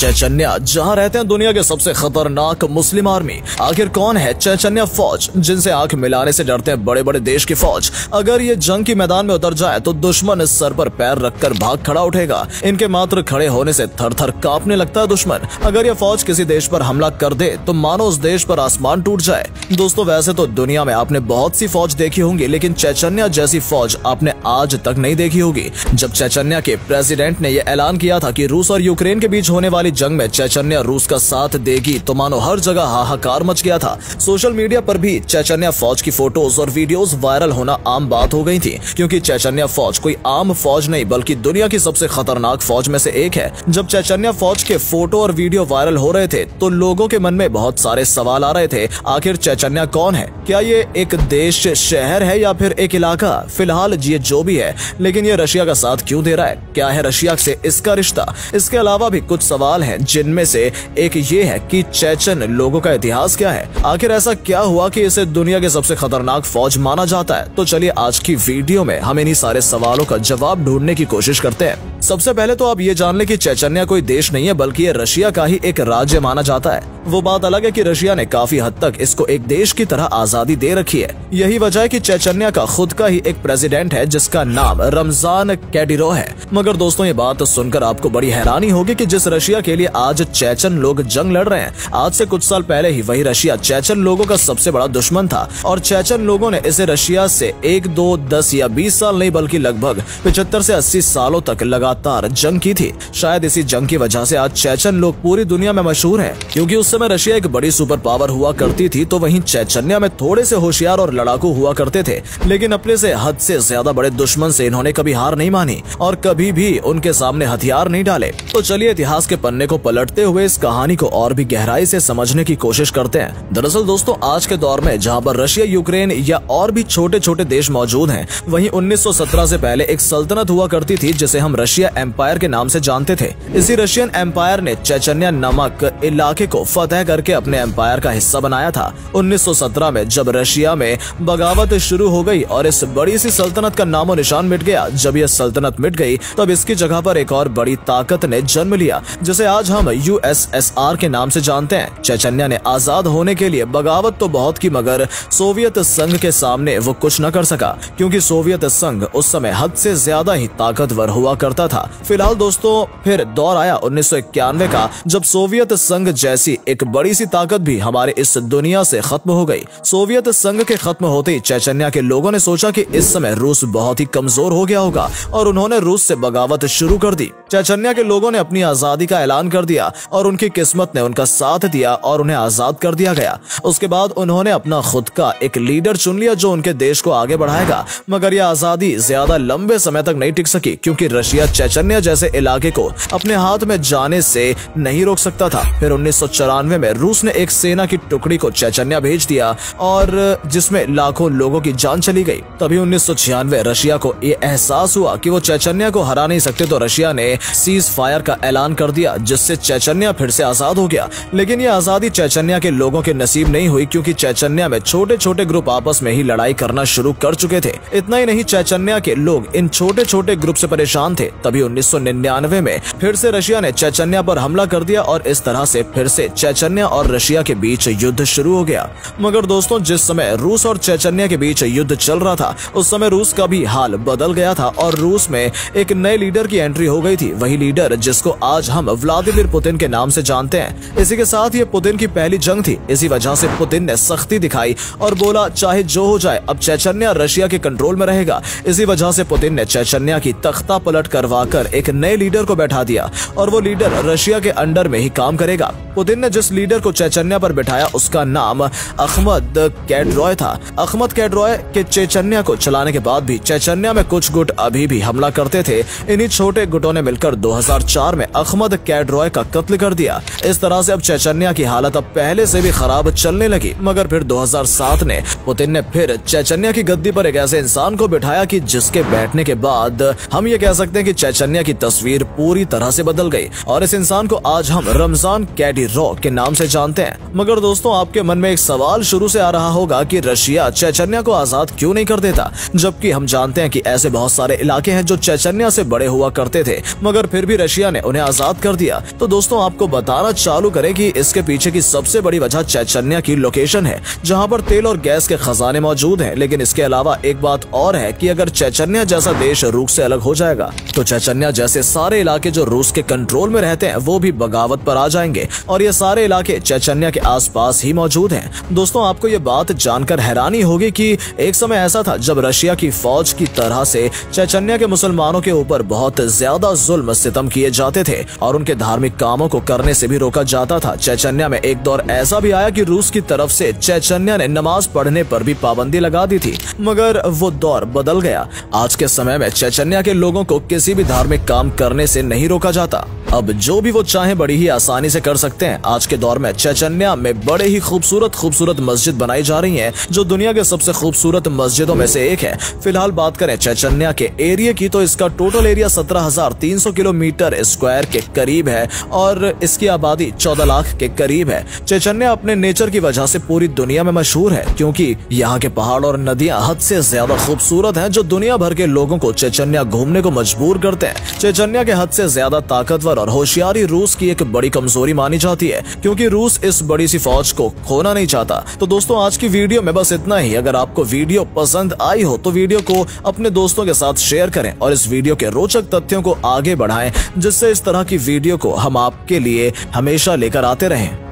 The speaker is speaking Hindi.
चेचन्या, जहां रहते हैं दुनिया के सबसे खतरनाक मुस्लिम आर्मी। आखिर कौन है चेचन्या फौज, जिनसे आंख मिलाने से डरते हैं बड़े बड़े देश की फौज। अगर ये जंग की मैदान में उतर जाए तो दुश्मन इस सर पर पैर रखकर भाग खड़ा उठेगा। इनके मात्र खड़े होने से थर थर कांपने लगता है दुश्मन। अगर ये फौज किसी देश पर हमला कर दे तो मानो उस देश पर आसमान टूट जाए। दोस्तों, वैसे तो दुनिया में आपने बहुत सी फौज देखी होंगी, लेकिन चेचन्या जैसी फौज आपने आज तक नहीं देखी होगी। जब चेचन्या के प्रेसिडेंट ने यह ऐलान किया था कि रूस और यूक्रेन के बीच होने वाली जंग में चेचन्या रूस का साथ देगी, तो मानो हर जगह हाहाकार मच गया था। सोशल मीडिया पर भी चेचन्या फौज की फोटोज और वीडियोस वायरल होना आम बात हो गई थी, क्योंकि चेचन्या फौज कोई आम फौज नहीं बल्कि दुनिया की सबसे खतरनाक फौज में से एक है। जब चेचन्या फौज के फोटो और वीडियो वायरल हो रहे थे तो लोगों के मन में बहुत सारे सवाल आ रहे थे। आखिर चेचन्या कौन है? क्या ये एक देश, शहर है या फिर एक इलाका? फिलहाल ये जो भी है, लेकिन ये रशिया का साथ क्यों दे रहा है? क्या है रशिया से इसका रिश्ता? इसके अलावा भी कुछ सवाल हैं, जिनमें से एक ये है कि चेचन लोगों का इतिहास क्या है। आखिर ऐसा क्या हुआ कि इसे दुनिया के सबसे खतरनाक फौज माना जाता है? तो चलिए आज की वीडियो में हम इन्हीं सारे सवालों का जवाब ढूंढने की कोशिश करते हैं। सबसे पहले तो आप ये जान लें कि चेचन्या कोई देश नहीं है, बल्कि ये रशिया का ही एक राज्य माना जाता है। वो बात अलग है कि रशिया ने काफी हद तक इसको एक देश की तरह आजादी दे रखी है। यही वजह है कि चेचन्या का खुद का ही एक प्रेसिडेंट है, जिसका नाम रमजान कैडिरोव है। मगर दोस्तों, ये बात सुनकर आपको बड़ी हैरानी होगी कि जिस रशिया के लिए आज चेचन लोग जंग लड़ रहे हैं, आज से कुछ साल पहले ही वही रशिया चेचन लोगों का सबसे बड़ा दुश्मन था। और चेचन लोगों ने इसे रशिया से 1, 2, 10 या 20 साल नहीं बल्कि लगभग 75 से 80 सालों तक लगातार जंग की थी। शायद इसी जंग की वजह से आज चेचन लोग पूरी दुनिया में मशहूर हैं, क्योंकि उस समय रशिया एक बड़ी सुपर पावर हुआ करती थी, तो वहीं चेचन्या में थोड़े से होशियार और लड़ाकू हुआ करते थे। लेकिन अपने से हद से ज्यादा बड़े दुश्मन से इन्होंने कभी हार नहीं मानी और कभी भी उनके सामने हथियार नहीं डाले। तो चलिए इतिहास के पन्ने को पलटते हुए इस कहानी को और भी गहराई से समझने की कोशिश करते हैं। दरअसल दोस्तों, आज के दौर में जहाँ पर रशिया, यूक्रेन या और भी छोटे छोटे देश मौजूद हैं, वहीं 1917 से पहले एक सल्तनत हुआ करती थी जिसे हम रशिया एम्पायर के नाम से जानते थे। इसी रशियन एम्पायर ने चेचन्या नामक इलाके को फतह करके अपने एम्पायर का हिस्सा बनाया था। 1917 में जब रशिया में बगावत शुरू हो गई और इस बड़ी सी सल्तनत का नामो निशान मिट गया। जब यह सल्तनत मिट गई तब इसकी जगह पर एक और बड़ी ताकत ने जन्म लिया, जिसे आज हम USSR के नाम से जानते हैं। चेचन्या ने आजाद होने के लिए बगावत तो बहुत की, मगर सोवियत संघ के सामने वो कुछ न कर सका, क्योंकि सोवियत संघ उस समय हद से ज्यादा ही ताकतवर हुआ करता था। फिलहाल दोस्तों, फिर दौर आया 1991 का, जब सोवियत संघ जैसी एक बड़ी सी ताकत भी हमारे इस दुनिया से खत्म हो गई। सोवियत संघ के खत्म होते ही चेचन्या के लोगों ने सोचा कि इस समय रूस बहुत ही कमजोर हो गया होगा और उन्होंने रूस से बगावत शुरू कर दी। चेचन्या के लोगों ने अपनी आजादी का ऐलान कर दिया और उनकी किस्मत ने उनका साथ दिया और उन्हें आजाद कर दिया गया। उसके बाद उन्होंने अपना खुद का एक लीडर चुन लिया जो उनके देश को आगे बढ़ाएगा। मगर यह आजादी ज्यादा लंबे समय तक नहीं टिक सकी, क्योंकि रशिया चेचन्या जैसे इलाके को अपने हाथ में जाने से नहीं रोक सकता था। फिर 1994 में रूस ने एक सेना की टुकड़ी को चेचन्या भेज दिया और जिसमें लाखों लोगों की जान चली गई। तभी 1996 रशिया को ये एहसास हुआ कि वो चेचन्या को हरा नहीं सकते, तो रशिया ने सीज फायर का ऐलान कर दिया, जिससे चेचन्या फिर से आजाद हो गया। लेकिन ये आजादी चेचन्या के लोगों के नसीब नहीं हुई, क्योंकि चेचन्या में छोटे छोटे ग्रुप आपस में ही लड़ाई करना शुरू कर चुके थे। इतना ही नहीं, चेचन्या के लोग इन छोटे छोटे ग्रुप से परेशान थे। तभी 1999 में फिर से रशिया ने चेचन्या पर हमला कर दिया और इस तरह से फिर से चेचन्या और रशिया के बीच युद्ध शुरू हो गया। मगर दोस्तों, जिस समय रूस और चेचन्या के बीच युद्ध चल रहा था, उस समय रूस का भी हाल बदल गया था और रूस में एक नए लीडर की एंट्री हो गई थी। वही लीडर जिसको आज हम व्लादिमीर पुतिन के नाम से जानते हैं। इसी के साथ ये पुतिन की पहली जंग थी। इसी वजह से पुतिन ने सख्ती दिखाई और बोला चाहे जो हो जाए, अब चेचन्या रशिया के कंट्रोल में रहेगा। इसी वजह से पुतिन ने चेचन्या की तख्ता पलट करवाकर एक नए लीडर को बैठा दिया और वो लीडर रशिया के अंडर में ही काम करेगा। पुतिन ने जिस लीडर को चेचन्या पर बिठाया उसका नाम अहमद कैडरॉय था। अहमद कैडरॉय के चेचन्या को चलाने के बाद भी चेचन्या में कुछ गुट अभी भी हमला करते थे। इन्हीं छोटे गुटों ने मिलकर 2004 में अहमद कैडरॉय का कत्ल कर दिया। इस तरह से अब चेचन्या की हालत अब पहले से भी खराब चलने लगी। मगर फिर 2007 ने पुतिन ने फिर चेचन्या की गद्दी पर एक ऐसे इंसान को बिठाया कि जिसके बैठने के बाद हम ये कह सकते हैं कि चेचन्या की तस्वीर पूरी तरह से बदल गई और इस इंसान को आज हम रमजान कैडिरोव के नाम से जानते हैं। मगर दोस्तों, आपके मन में एक सवाल शुरू से आ रहा होगा कि रशिया चेचन्या को आजाद क्यों नहीं कर देता, जबकि हम जानते हैं कि ऐसे बहुत सारे इलाके हैं जो चेचन्या से बड़े हुआ करते थे, मगर फिर भी रशिया ने उन्हें आजाद कर दिया। दिया। तो दोस्तों आपको बताना चालू करें कि इसके पीछे की सबसे बड़ी वजह चेचन्या की लोकेशन है, जहां पर तेल और गैस के खजाने मौजूद हैं। लेकिन इसके अलावा एक बात और है कि अगर चेचन्या जैसा देश रूस से अलग हो जाएगा तो चेचन्या जैसे सारे इलाके जो रूस के कंट्रोल में रहते हैं वो भी बगावत पर आ जाएंगे और ये सारे इलाके चेचन्या के आसपास ही मौजूद हैं। दोस्तों आपको ये बात जानकर हैरानी होगी कि एक समय ऐसा था जब रशिया की फौज की तरह से चेचन्या के मुसलमानों के ऊपर बहुत ज्यादा जुल्म सितम किए जाते थे और उनके धार्मिक कामों को करने से भी रोका जाता था। चेचन्या में एक दौर ऐसा भी आया कि रूस की तरफ से चेचन्या ने नमाज पढ़ने पर भी पाबंदी लगा दी थी, मगर वो दौर बदल गया। आज के समय में चेचन्या के लोगों को किसी भी धार्मिक काम करने से नहीं रोका जाता। अब जो भी वो चाहे बड़ी ही आसानी से कर सकते हैं। आज के दौर में चेचन्या में बड़े ही खूबसूरत मस्जिद बनाई जा रही हैं, जो दुनिया के सबसे खूबसूरत मस्जिदों में से एक है। फिलहाल बात करें चेचन्या के एरिया की तो इसका टोटल एरिया 17,300 किलोमीटर स्क्वायर के करीब है और इसकी आबादी 14 लाख के करीब है। चेचन्या अपने नेचर की वजह से पूरी दुनिया में मशहूर है, क्योंकि यहाँ के पहाड़ और नदियां हद से ज्यादा खूबसूरत हैं, जो दुनिया भर के लोगों को चेचन्या घूमने को मजबूर करते हैं। चेचन्या के हद से ज्यादा ताकतवर और होशियारी रूस की एक बड़ी कमजोरी मानी जाती है, क्योंकि रूस इस बड़ी सी फौज को खोना नहीं चाहता। तो दोस्तों आज की वीडियो में बस इतना ही। अगर आपको वीडियो पसंद आई हो तो वीडियो को अपने दोस्तों के साथ शेयर करें और इस वीडियो के रोचक तथ्यों को आगे बढ़ाएं, जिससे इस तरह की वीडियो को हम आपके लिए हमेशा लेकर आते रहें।